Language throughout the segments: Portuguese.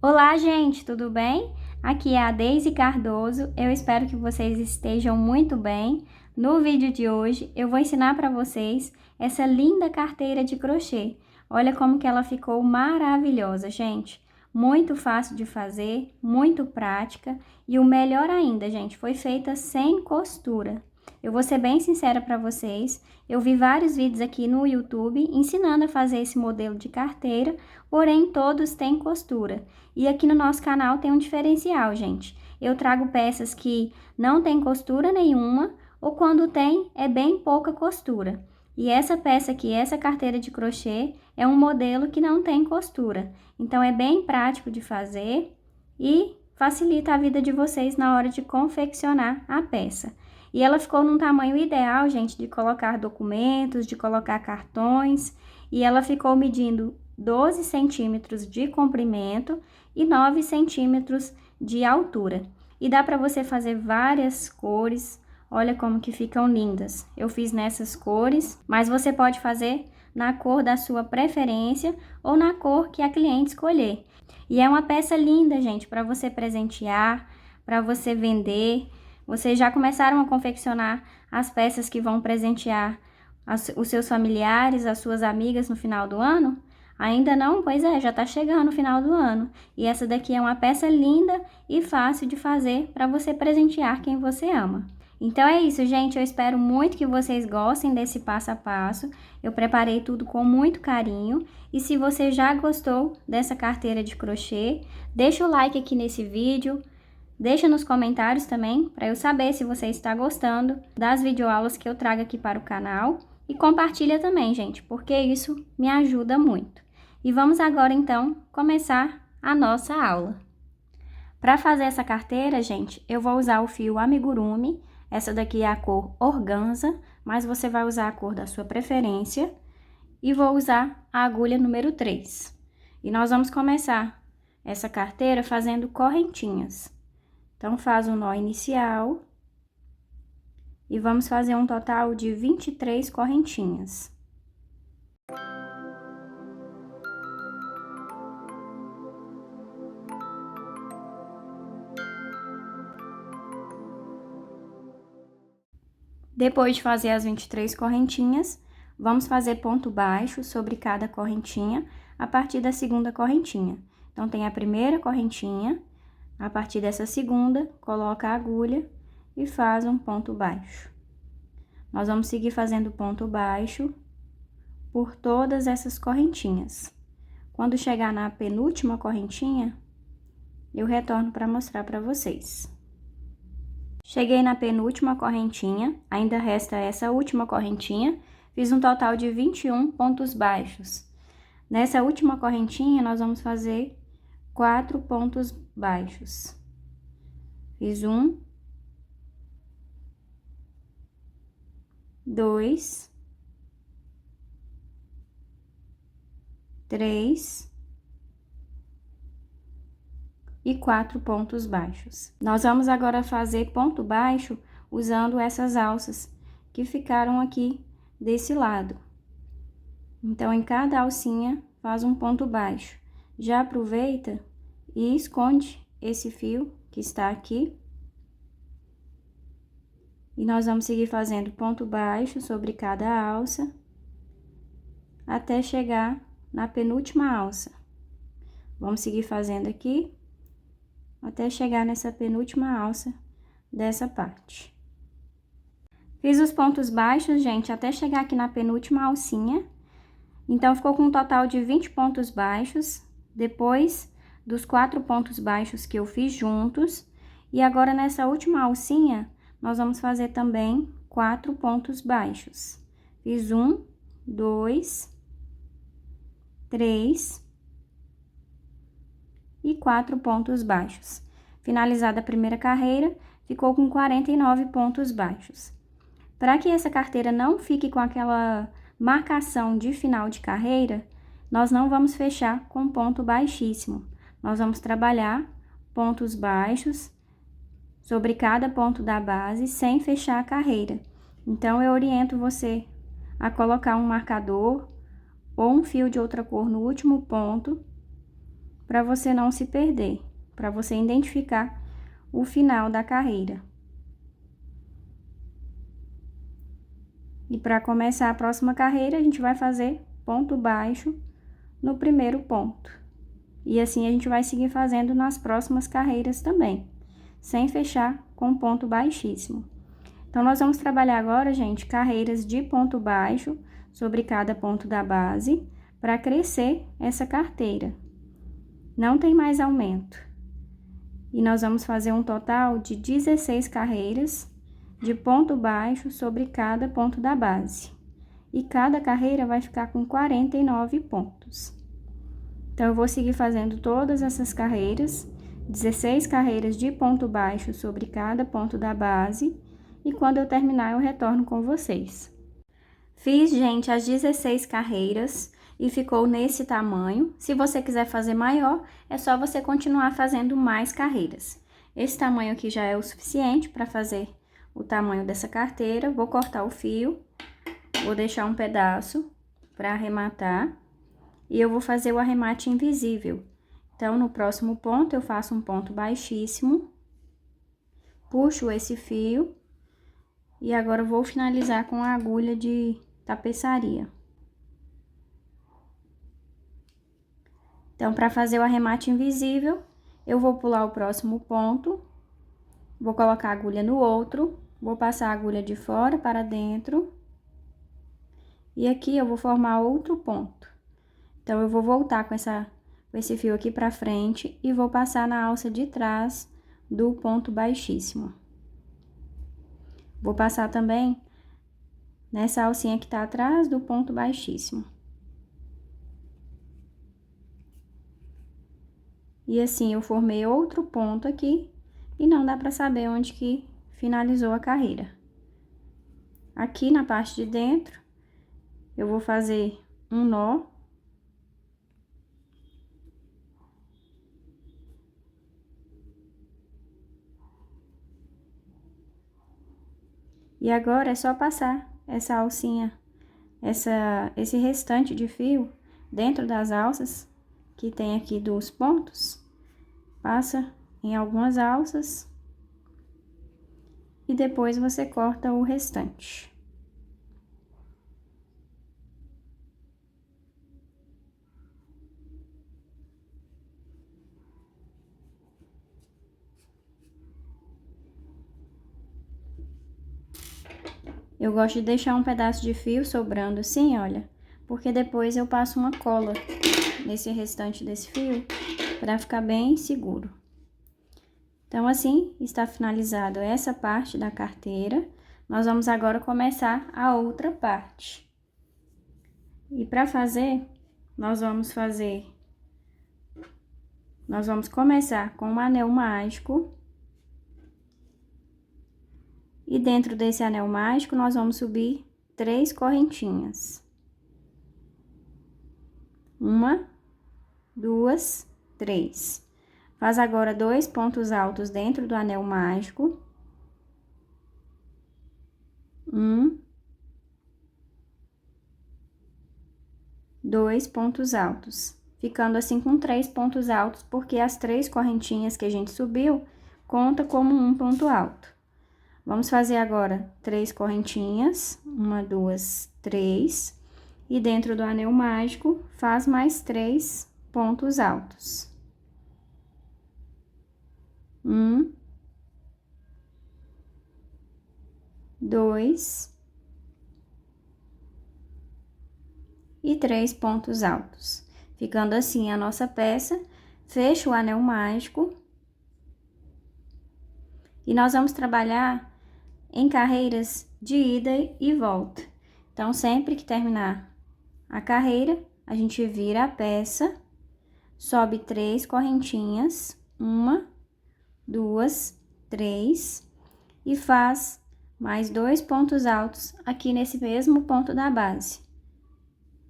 Olá, gente, tudo bem? Aqui é a Deise Cardoso. Eu espero que vocês estejam muito bem. No vídeo de hoje, eu vou ensinar para vocês essa linda carteira de crochê. Olha como que ela ficou maravilhosa, gente. Muito fácil de fazer, muito prática e o melhor ainda, gente, foi feita sem costura. Eu vou ser bem sincera para vocês, eu vi vários vídeos aqui no YouTube ensinando a fazer esse modelo de carteira, porém todos têm costura. E aqui no nosso canal tem um diferencial, gente. Eu trago peças que não tem costura nenhuma, ou quando tem, é bem pouca costura. E essa peça aqui, essa carteira de crochê, é um modelo que não tem costura. Então, é bem prático de fazer e facilita a vida de vocês na hora de confeccionar a peça. E ela ficou num tamanho ideal, gente, de colocar documentos, de colocar cartões. E ela ficou medindo 12 centímetros de comprimento e 9 centímetros de altura. E dá para você fazer várias cores. Olha como que ficam lindas. Eu fiz nessas cores, mas você pode fazer na cor da sua preferência ou na cor que a cliente escolher. E é uma peça linda, gente, para você presentear, para você vender. Vocês já começaram a confeccionar as peças que vão presentear os seus familiares, as suas amigas no final do ano? Ainda não? Pois é, já tá chegando o final do ano. E essa daqui é uma peça linda e fácil de fazer para você presentear quem você ama. Então é isso, gente. Eu espero muito que vocês gostem desse passo a passo. Eu preparei tudo com muito carinho. E se você já gostou dessa carteira de crochê, deixa o like aqui nesse vídeo. Deixa nos comentários também, para eu saber se você está gostando das videoaulas que eu trago aqui para o canal. E compartilha também, gente, porque isso me ajuda muito. E vamos agora, então, começar a nossa aula. Para fazer essa carteira, gente, eu vou usar o fio amigurumi. Essa daqui é a cor organza, mas você vai usar a cor da sua preferência. E vou usar a agulha número 3. E nós vamos começar essa carteira fazendo correntinhas. Então, faz o nó inicial e vamos fazer um total de 23 correntinhas. Depois de fazer as 23 correntinhas, vamos fazer ponto baixo sobre cada correntinha a partir da segunda correntinha. Então, tem a primeira correntinha. A partir dessa segunda, coloca a agulha e faz um ponto baixo. Nós vamos seguir fazendo ponto baixo por todas essas correntinhas. Quando chegar na penúltima correntinha, eu retorno para mostrar para vocês. Cheguei na penúltima correntinha, ainda resta essa última correntinha, fiz um total de 21 pontos baixos. Nessa última correntinha, nós vamos fazer 4 pontos baixos. Fiz 1, 2, 3 e 4 pontos baixos. Nós vamos agora fazer ponto baixo usando essas alças que ficaram aqui desse lado. Então, em cada alcinha, faz um ponto baixo. Já aproveita e esconde esse fio que está aqui. E nós vamos seguir fazendo ponto baixo sobre cada alça, até chegar na penúltima alça. Vamos seguir fazendo aqui, até chegar nessa penúltima alça dessa parte. Fiz os pontos baixos, gente, até chegar aqui na penúltima alcinha. Então, ficou com um total de 20 pontos baixos, depois dos 4 pontos baixos que eu fiz juntos. E agora, nessa última alcinha, nós vamos fazer também 4 pontos baixos. Fiz 1, 2, 3 e 4 pontos baixos. Finalizada a primeira carreira, ficou com 49 pontos baixos. Para que essa carteira não fique com aquela marcação de final de carreira, nós não vamos fechar com ponto baixíssimo. Nós vamos trabalhar pontos baixos sobre cada ponto da base sem fechar a carreira. Então, eu oriento você a colocar um marcador ou um fio de outra cor no último ponto para você não se perder, para você identificar o final da carreira. E para começar a próxima carreira, a gente vai fazer ponto baixo no primeiro ponto. E assim a gente vai seguir fazendo nas próximas carreiras também, sem fechar com ponto baixíssimo. Então, nós vamos trabalhar agora, gente, carreiras de ponto baixo sobre cada ponto da base, para crescer essa carteira. Não tem mais aumento. E nós vamos fazer um total de 16 carreiras de ponto baixo sobre cada ponto da base. E cada carreira vai ficar com 49 pontos. Então, eu vou seguir fazendo todas essas carreiras, 16 carreiras de ponto baixo sobre cada ponto da base, e quando eu terminar, eu retorno com vocês. Fiz, gente, as 16 carreiras e ficou nesse tamanho. Se você quiser fazer maior, é só você continuar fazendo mais carreiras. Esse tamanho aqui já é o suficiente para fazer o tamanho dessa carteira. Vou cortar o fio, vou deixar um pedaço para arrematar. E eu vou fazer o arremate invisível. Então, no próximo ponto, eu faço um ponto baixíssimo, puxo esse fio, e agora eu vou finalizar com a agulha de tapeçaria. Então, para fazer o arremate invisível, eu vou pular o próximo ponto, vou colocar a agulha no outro, vou passar a agulha de fora para dentro, e aqui eu vou formar outro ponto. Então, eu vou voltar com esse fio aqui pra frente e vou passar na alça de trás do ponto baixíssimo. Vou passar também nessa alcinha que tá atrás do ponto baixíssimo. E assim, eu formei outro ponto aqui e não dá pra saber onde que finalizou a carreira. Aqui na parte de dentro, eu vou fazer um nó. E agora é só passar essa alcinha, esse restante de fio dentro das alças que tem aqui dos pontos. Passa em algumas alças e depois você corta o restante. Eu gosto de deixar um pedaço de fio sobrando assim, olha, porque depois eu passo uma cola nesse restante desse fio para ficar bem seguro. Então, assim, está finalizado essa parte da carteira. Nós vamos agora começar a outra parte. E para fazer, nós vamos começar com um anel mágico. E dentro desse anel mágico, nós vamos subir 3 correntinhas. 1, 2, 3. Faz agora 2 pontos altos dentro do anel mágico. 1, 2 pontos altos. Ficando assim com 3 pontos altos, porque as 3 correntinhas que a gente subiu, conta como um ponto alto. Vamos fazer agora 3 correntinhas, 1, 2, 3, e dentro do anel mágico, faz mais 3 pontos altos. 1, 2 e 3 pontos altos. Ficando assim a nossa peça, fecha o anel mágico. E nós vamos trabalhar em carreiras de ida e volta. Então, sempre que terminar a carreira, a gente vira a peça, sobe 3 correntinhas, 1, 2, 3, e faz mais 2 pontos altos aqui nesse mesmo ponto da base.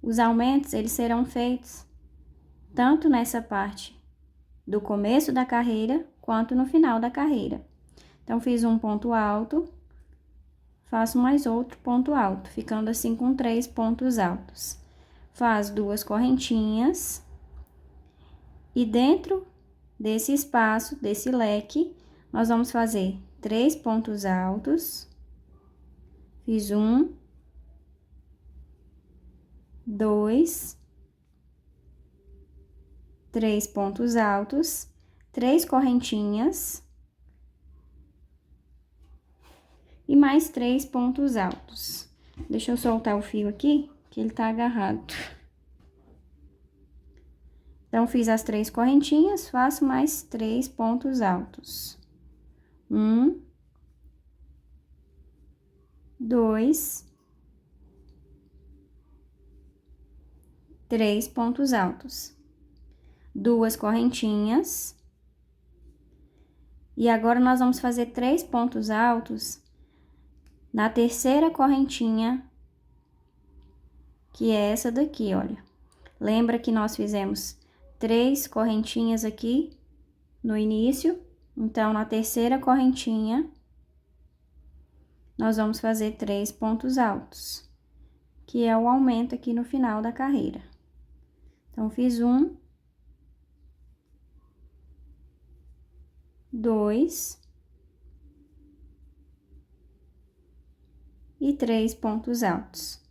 Os aumentos, eles serão feitos tanto nessa parte do começo da carreira, quanto no final da carreira. Então, fiz um ponto alto, faço mais outro ponto alto, ficando assim com 3 pontos altos. Faz 2 correntinhas E dentro desse espaço, desse leque, nós vamos fazer 3 pontos altos. Fiz 1, 2, 3 pontos altos, 3 correntinhas e mais 3 pontos altos. Deixa eu soltar o fio aqui, que ele tá agarrado. Então, fiz as 3 correntinhas, faço mais 3 pontos altos. 1, 2, 3 pontos altos. 2 correntinhas. E agora, nós vamos fazer 3 pontos altos na terceira correntinha, que é essa daqui, olha. Lembra que nós fizemos 3 correntinhas aqui no início? Então, na terceira correntinha, nós vamos fazer 3 pontos altos, que é o aumento aqui no final da carreira. Então, fiz 1, 2 e 3 pontos altos.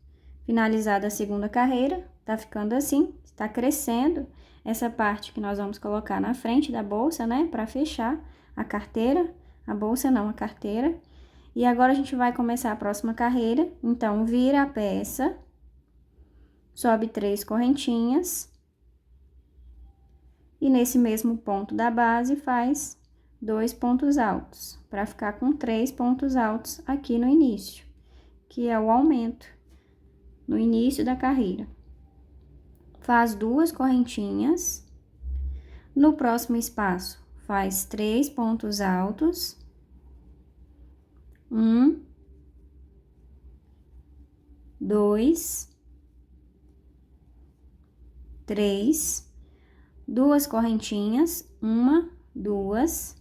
Finalizada a segunda carreira, tá ficando assim, tá crescendo essa parte que nós vamos colocar na frente da bolsa, né, para fechar a carteira, a bolsa não, a carteira. E agora a gente vai começar a próxima carreira, então vira a peça, sobe 3 correntinhas e nesse mesmo ponto da base faz 2 pontos altos, para ficar com 3 pontos altos aqui no início, que é o aumento no início da carreira. Faz 2 correntinhas. No próximo espaço, faz 3 pontos altos. 1, 2, 3, 2 correntinhas, 1, 2,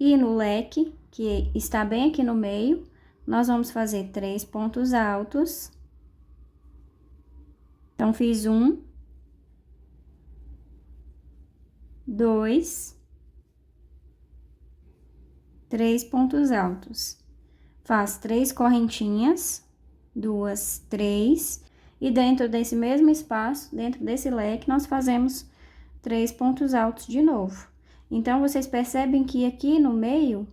e no leque, que está bem aqui no meio, nós vamos fazer 3 pontos altos. Então, fiz 1, 2, 3 pontos altos. Faz 3 correntinhas, 2, 3, e dentro desse mesmo espaço, dentro desse leque, nós fazemos 3 pontos altos de novo. Então, vocês percebem que aqui no meio,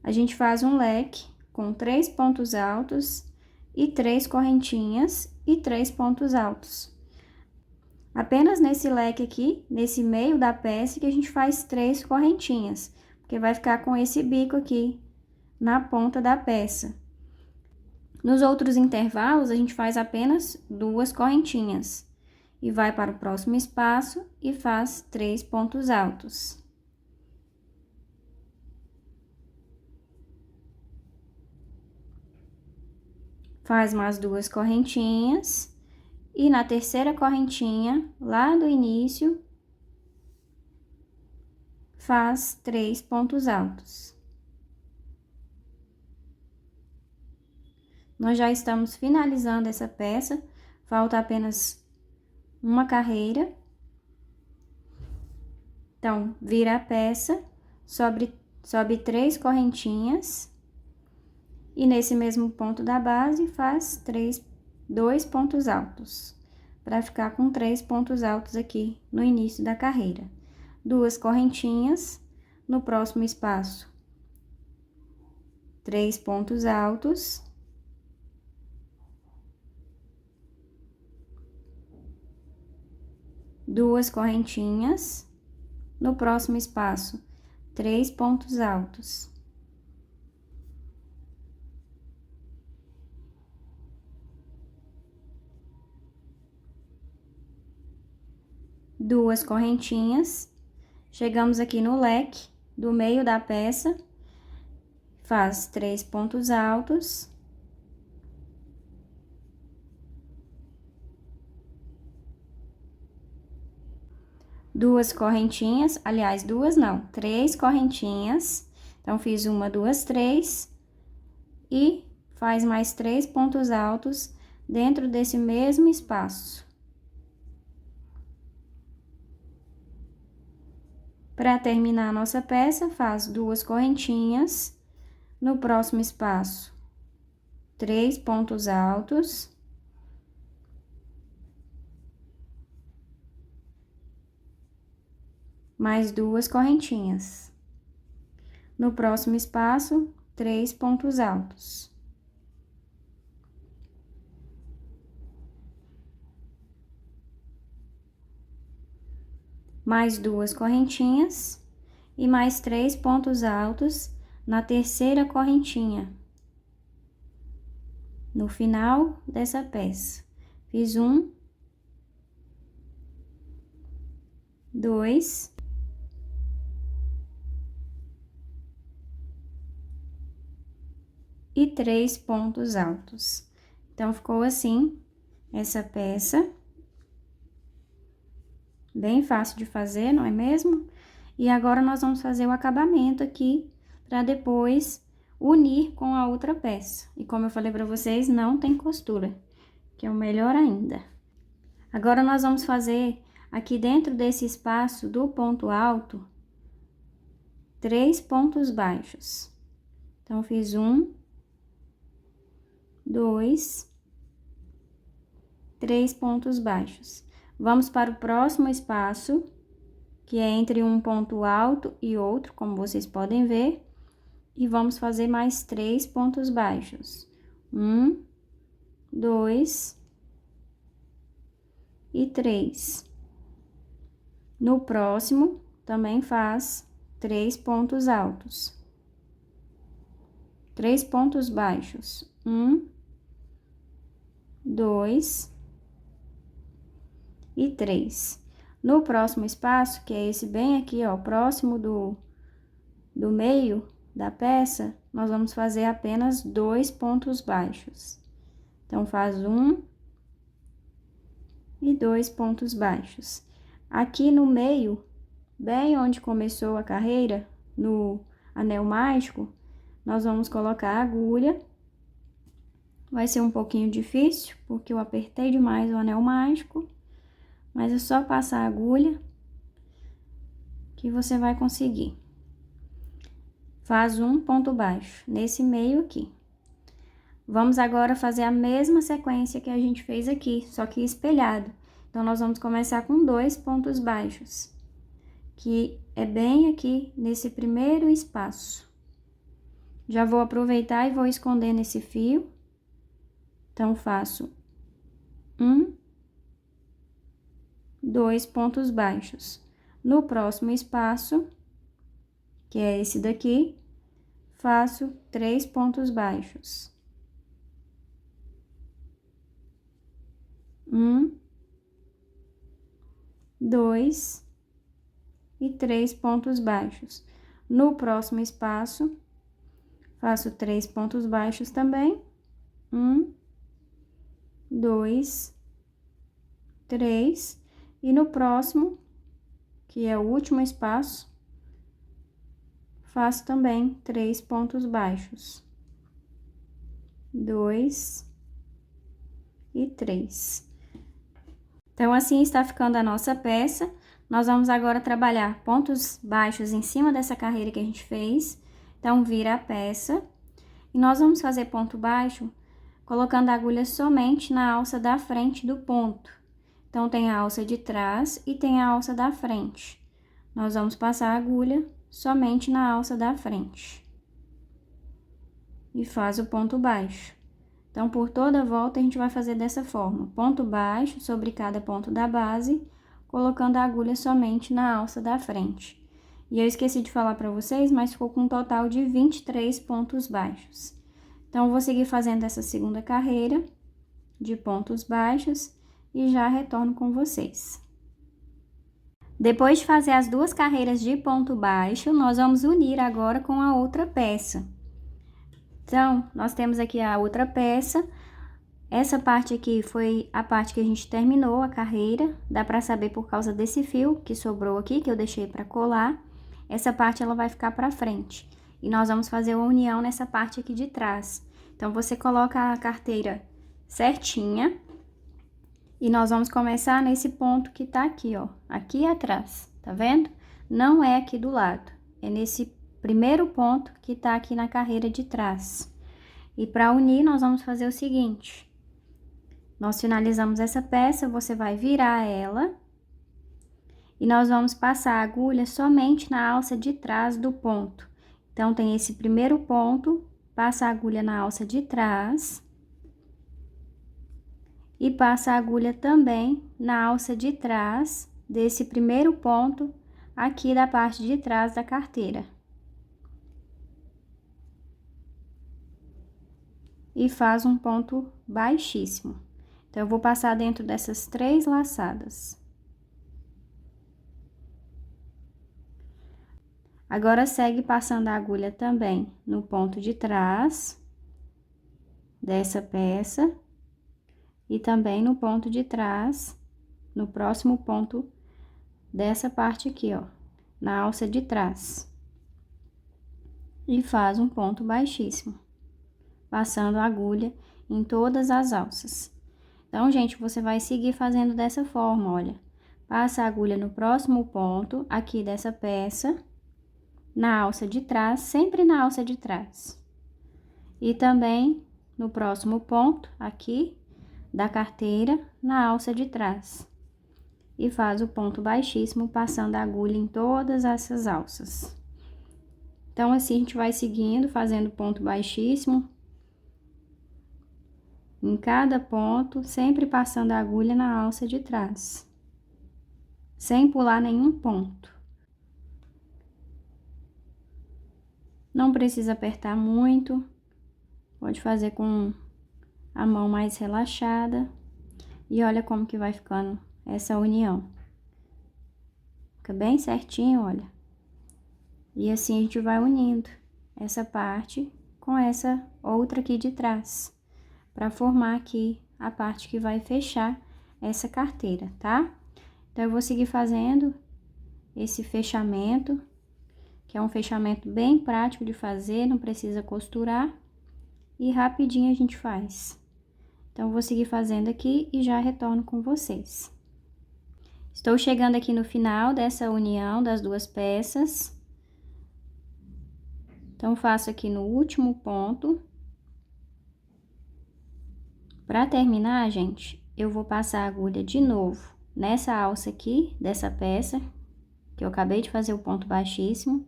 a gente faz um leque com 3 pontos altos e 3 correntinhas e 3 pontos altos. Apenas nesse leque aqui, nesse meio da peça, que a gente faz 3 correntinhas, porque vai ficar com esse bico aqui na ponta da peça. Nos outros intervalos, a gente faz apenas 2 correntinhas e vai para o próximo espaço e faz 3 pontos altos. Faz mais 2 correntinhas e na terceira correntinha, lá do início, faz 3 pontos altos. Nós já estamos finalizando essa peça, falta apenas uma carreira. Então, vira a peça, sobe 3 correntinhas e nesse mesmo ponto da base faz 2 pontos altos, para ficar com 3 pontos altos aqui no início da carreira. 2 correntinhas, no próximo espaço, 3 pontos altos. Duas correntinhas, no próximo espaço, 3 pontos altos. Duas correntinhas, chegamos aqui no leque do meio da peça, faz 3 pontos altos. Duas correntinhas, aliás, duas não, 3 correntinhas. Então, fiz 1, 2, 3 e faz mais 3 pontos altos dentro desse mesmo espaço. Para terminar a nossa peça, faz 2 correntinhas. No próximo espaço, 3 pontos altos. Mais 2 correntinhas. No próximo espaço, 3 pontos altos. Mais 2 correntinhas e mais 3 pontos altos na terceira correntinha. No final dessa peça, fiz 1, 2, e 3 pontos altos. Então, ficou assim essa peça. Bem fácil de fazer, não é mesmo? E agora, nós vamos fazer o acabamento aqui, para depois unir com a outra peça. E como eu falei para vocês, não tem costura, que é o melhor ainda. Agora, nós vamos fazer aqui dentro desse espaço do ponto alto, 3 pontos baixos. Então, fiz 1, 2, 3 pontos baixos. Vamos para o próximo espaço, que é entre um ponto alto e outro, como vocês podem ver. E vamos fazer mais 3 pontos baixos. 1, 2 e 3. No próximo, também faz 3 pontos altos. 3 pontos baixos. 1, 2 e 3. No próximo espaço, que é esse bem aqui, ó, próximo do meio da peça, nós vamos fazer apenas 2 pontos baixos. Então, faz 1 e 2 pontos baixos. Aqui no meio, bem onde começou a carreira, no anel mágico, nós vamos colocar a agulha. Vai ser um pouquinho difícil, porque eu apertei demais o anel mágico, mas é só passar a agulha que você vai conseguir. Faz um ponto baixo nesse meio aqui. Vamos agora fazer a mesma sequência que a gente fez aqui, só que espelhado. Então, nós vamos começar com 2 pontos baixos, que é bem aqui nesse primeiro espaço. Já vou aproveitar e vou esconder nesse fio. Então, faço 1, 2 pontos baixos. No próximo espaço, que é esse daqui, faço 3 pontos baixos. 1, 2 e 3 pontos baixos. No próximo espaço, faço 3 pontos baixos também. 1, 2, 3. E no próximo, que é o último espaço, faço também 3 pontos baixos. 2 e 3. Então, assim está ficando a nossa peça. Nós vamos agora trabalhar pontos baixos em cima dessa carreira que a gente fez. Então, vira a peça. E nós vamos fazer ponto baixo colocando a agulha somente na alça da frente do ponto. Então, tem a alça de trás e tem a alça da frente. Nós vamos passar a agulha somente na alça da frente. E faz o ponto baixo. Então, por toda a volta, a gente vai fazer dessa forma. Ponto baixo sobre cada ponto da base, colocando a agulha somente na alça da frente. E eu esqueci de falar para vocês, mas ficou com um total de 23 pontos baixos. Então, eu vou seguir fazendo essa segunda carreira de pontos baixos e já retorno com vocês. Depois de fazer as 2 carreiras de ponto baixo, nós vamos unir agora com a outra peça. Então, nós temos aqui a outra peça. Essa parte aqui foi a parte que a gente terminou a carreira. Dá pra saber por causa desse fio que sobrou aqui, que eu deixei pra colar. Essa parte, ela vai ficar pra frente. E nós vamos fazer uma união nessa parte aqui de trás. Então, você coloca a carteira certinha. E nós vamos começar nesse ponto que tá aqui, ó. Aqui atrás, tá vendo? não é aqui do lado, é nesse primeiro ponto que tá aqui na carreira de trás. E para unir, nós vamos fazer o seguinte: nós finalizamos essa peça, você vai virar ela e nós vamos passar a agulha somente na alça de trás do ponto. Então, tem esse primeiro ponto, passa a agulha na alça de trás e passa a agulha também na alça de trás desse primeiro ponto aqui da parte de trás da carteira. E faz um ponto baixíssimo. Então, eu vou passar dentro dessas 3 laçadas. Agora, segue passando a agulha também no ponto de trás dessa peça e também no ponto de trás, no próximo ponto dessa parte aqui, ó, na alça de trás. E faz um ponto baixíssimo, passando a agulha em todas as alças. Então, gente, você vai seguir fazendo dessa forma, olha. Passa a agulha no próximo ponto aqui dessa peça, na alça de trás, sempre na alça de trás. E também no próximo ponto aqui da carteira, na alça de trás. E faz o ponto baixíssimo, passando a agulha em todas essas alças. Então, assim, a gente vai seguindo, fazendo ponto baixíssimo em cada ponto, sempre passando a agulha na alça de trás, sem pular nenhum ponto. Não precisa apertar muito, pode fazer com a mão mais relaxada. E olha como que vai ficando essa união. Fica bem certinho, olha. E assim a gente vai unindo essa parte com essa outra aqui de trás, para formar aqui a parte que vai fechar essa carteira, tá? Então, eu vou seguir fazendo esse fechamento, que é um fechamento bem prático de fazer, não precisa costurar, e rapidinho a gente faz. Então, eu vou seguir fazendo aqui e já retorno com vocês. Estou chegando aqui no final dessa união das 2 peças. Então, faço aqui no último ponto. Para terminar, gente, eu vou passar a agulha de novo nessa alça aqui, dessa peça, que eu acabei de fazer o ponto baixíssimo,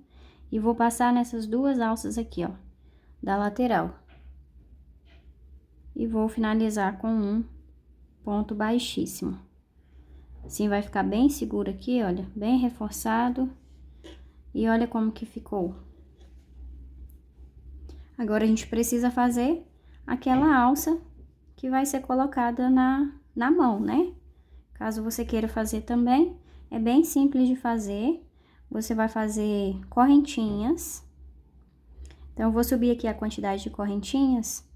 e vou passar nessas 2 alças aqui, ó, da lateral. E vou finalizar com um ponto baixíssimo. Assim, vai ficar bem seguro aqui, olha, bem reforçado. E olha como que ficou. Agora, a gente precisa fazer aquela alça que vai ser colocada na mão, né? Caso você queira fazer também, é bem simples de fazer. Você vai fazer correntinhas. Então, eu vou subir aqui a quantidade de correntinhas.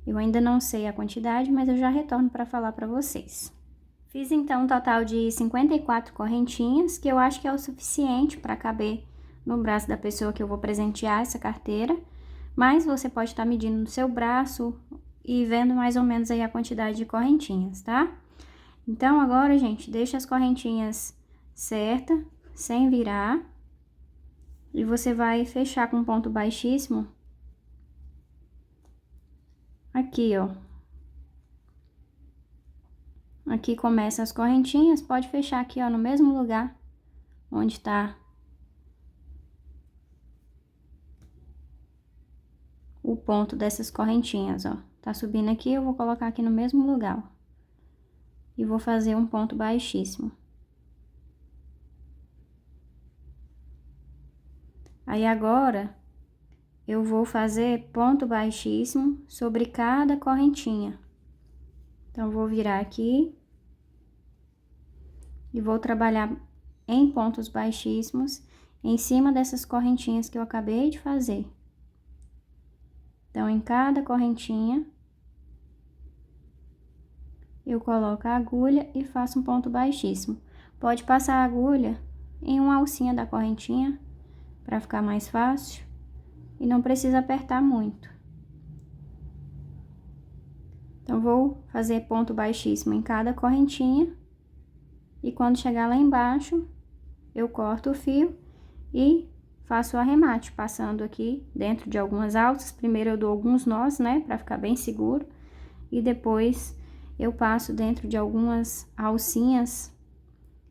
Eu ainda não sei a quantidade, mas eu já retorno para falar para vocês. Fiz, então, um total de 54 correntinhas, que eu acho que é o suficiente para caber no braço da pessoa que eu vou presentear essa carteira. Mas você pode estar medindo no seu braço e vendo mais ou menos aí a quantidade de correntinhas, tá? Então, agora, gente, deixa as correntinhas certas, sem virar. E você vai fechar com ponto baixíssimo. Aqui, ó. Aqui começa as correntinhas, pode fechar aqui, ó, no mesmo lugar onde tá o ponto dessas correntinhas, ó. Tá subindo aqui, eu vou colocar aqui no mesmo lugar, ó. E vou fazer um ponto baixíssimo. Aí, agora, eu vou fazer ponto baixíssimo sobre cada correntinha. Então, vou virar aqui. E vou trabalhar em pontos baixíssimos em cima dessas correntinhas que eu acabei de fazer. Então, em cada correntinha, eu coloco a agulha e faço um ponto baixíssimo. Pode passar a agulha em uma alcinha da correntinha, para ficar mais fácil. E não precisa apertar muito. Então, vou fazer ponto baixíssimo em cada correntinha. E quando chegar lá embaixo, eu corto o fio e faço o arremate, passando aqui dentro de algumas alças. Primeiro eu dou alguns nós, né, pra ficar bem seguro. E depois eu passo dentro de algumas alcinhas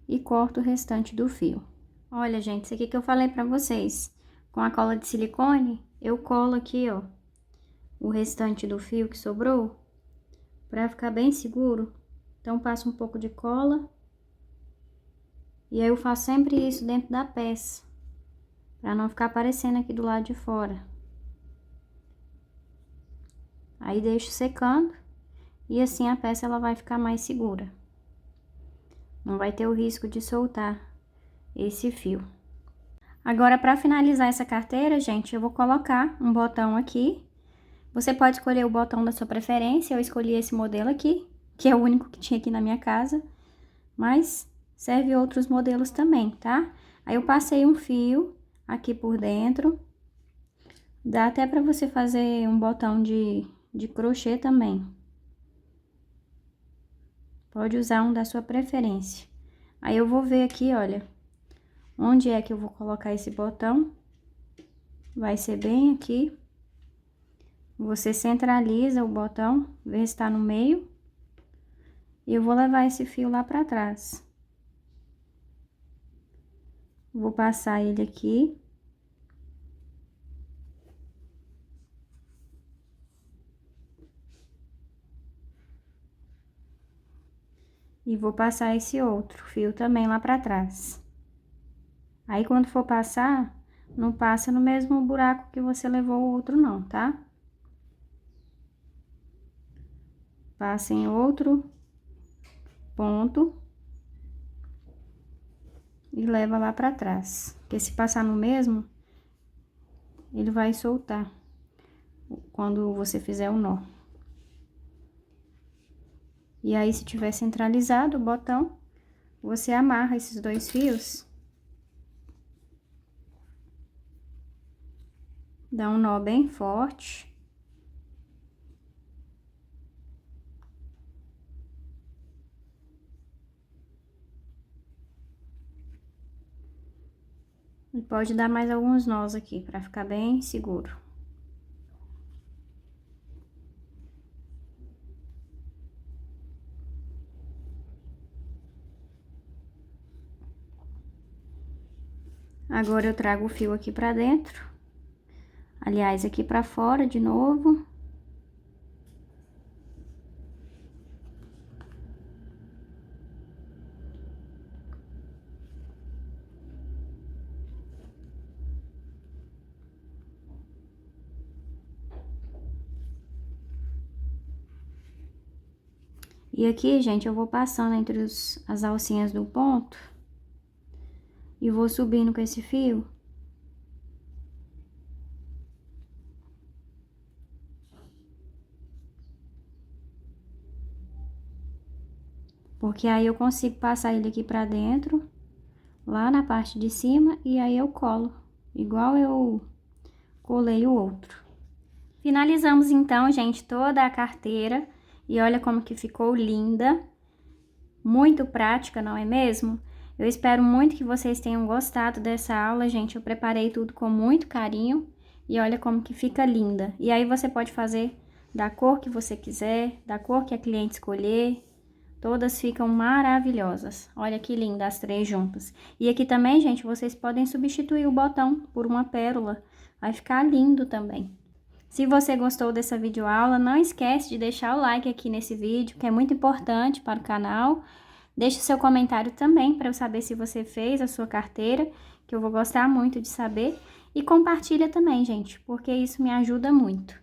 e corto o restante do fio. Olha, gente, isso aqui que eu falei pra vocês. Com a cola de silicone, eu colo aqui, ó, o restante do fio que sobrou, pra ficar bem seguro. Então, passo um pouco de cola. E aí eu faço sempre isso dentro da peça, pra não ficar aparecendo aqui do lado de fora. Aí deixo secando, e assim a peça ela vai ficar mais segura. Não vai ter o risco de soltar esse fio. Agora, para finalizar essa carteira, gente, eu vou colocar um botão aqui. Você pode escolher o botão da sua preferência. Eu escolhi esse modelo aqui, que é o único que tinha aqui na minha casa, mas serve outros modelos também, tá? Aí eu passei um fio aqui por dentro. Dá até para você fazer um botão de crochê também. Pode usar um da sua preferência. Aí eu vou ver aqui, olha, onde é que eu vou colocar esse botão. Vai ser bem aqui. Você centraliza o botão, vê se tá no meio. E eu vou levar esse fio lá pra trás. Vou passar ele aqui. E vou passar esse outro fio também lá pra trás. Aí, quando for passar, não passa no mesmo buraco que você levou o outro não, tá? Passa em outro ponto. E leva lá pra trás. Porque se passar no mesmo, ele vai soltar quando você fizer o nó. E aí, se tiver centralizado o botão, você amarra esses dois fios. Dá um nó bem forte. E pode dar mais alguns nós aqui, pra ficar bem seguro. Agora eu trago o fio aqui pra dentro. Aliás, aqui pra fora de novo. E aqui, gente, eu vou passando entre as alcinhas do ponto. E vou subindo com esse fio. Porque aí eu consigo passar ele aqui pra dentro, lá na parte de cima, e aí eu colo, igual eu colei o outro. Finalizamos então, gente, toda a carteira. E olha como que ficou linda. Muito prática, não é mesmo? Eu espero muito que vocês tenham gostado dessa aula, gente. Eu preparei tudo com muito carinho. E olha como que fica linda. E aí você pode fazer da cor que você quiser, da cor que a cliente escolher. Todas ficam maravilhosas. Olha que linda as três juntas. E aqui também, gente, vocês podem substituir o botão por uma pérola. Vai ficar lindo também. Se você gostou dessa videoaula, não esquece de deixar o like aqui nesse vídeo, que é muito importante para o canal. Deixe seu comentário também para eu saber se você fez a sua carteira, que eu vou gostar muito de saber. E compartilha também, gente, porque isso me ajuda muito.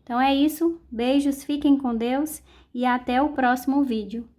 Então é isso, beijos, fiquem com Deus e até o próximo vídeo.